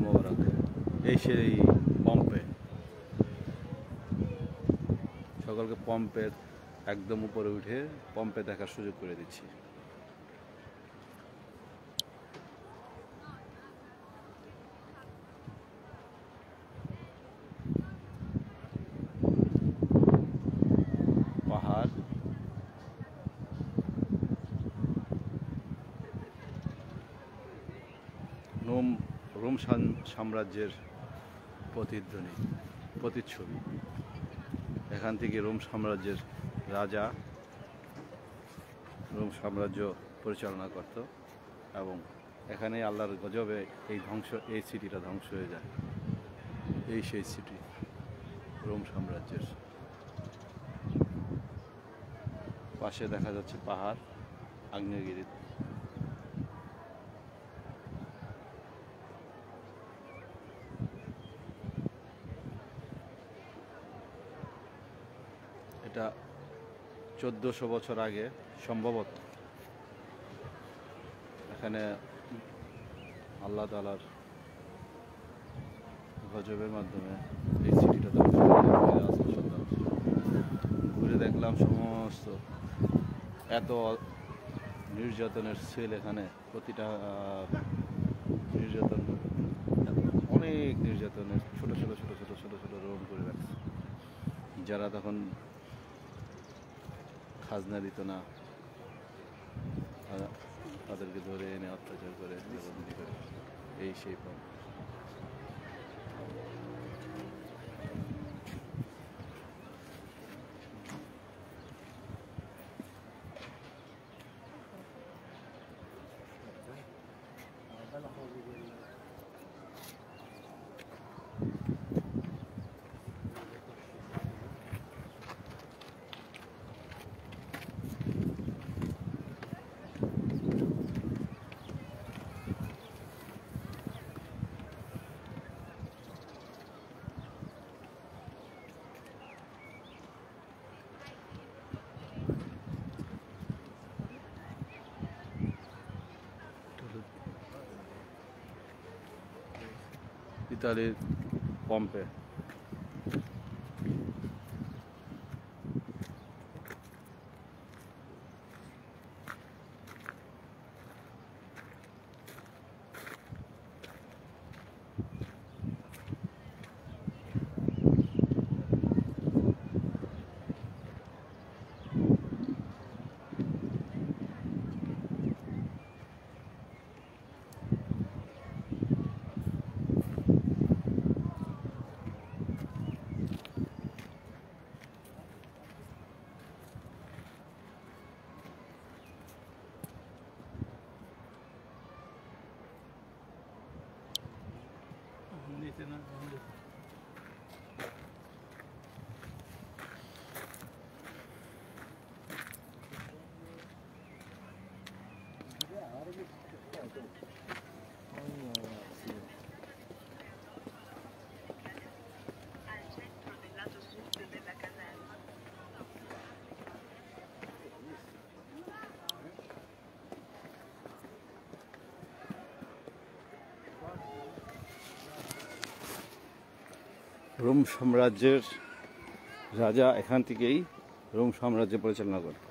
মোবারক। এই সেই পম্পে, সকলকে পম্পের একদম উপরে উঠে পম্পে দেখার সুযোগ করে দিচ্ছি। পাহাড়, রোম সাম্রাজ্যের প্রতিচ্ছবি। এখান থেকে রোম সাম্রাজ্যের রাজা রোম সাম্রাজ্য পরিচালনা করত এবং এখানে আল্লাহর গজবে এই সিটিটা ধ্বংস হয়ে যায়। এই সেই সিটি রোম সাম্রাজ্যের। পাশে দেখা যাচ্ছে পাহাড়, আগ্নেয়গিরি। এটা 1400 বছর আগে সম্ভবত এখানে আল্লাহ তাআলার গজবের মাধ্যমে এই সিটিটা ঘুরে দেখলাম সমস্ত এত নির্যাতনের সেল এখানে। প্রতিটা নির্যাতন, অনেক নির্যাতনের ছোট ছোট ছোট ছোট ছোট ছোট রুম করে রাখছে। যারা তখন খাজনা দিত না তাদেরকে ধরে এনে অত্যাচার করে জবাবদিহি করে। এই সেই পথ। ইতালির পম্পে। রোম সাম্রাজ্যের রাজা এখান থেকেই রোম সাম্রাজ্য পরিচালনা করত।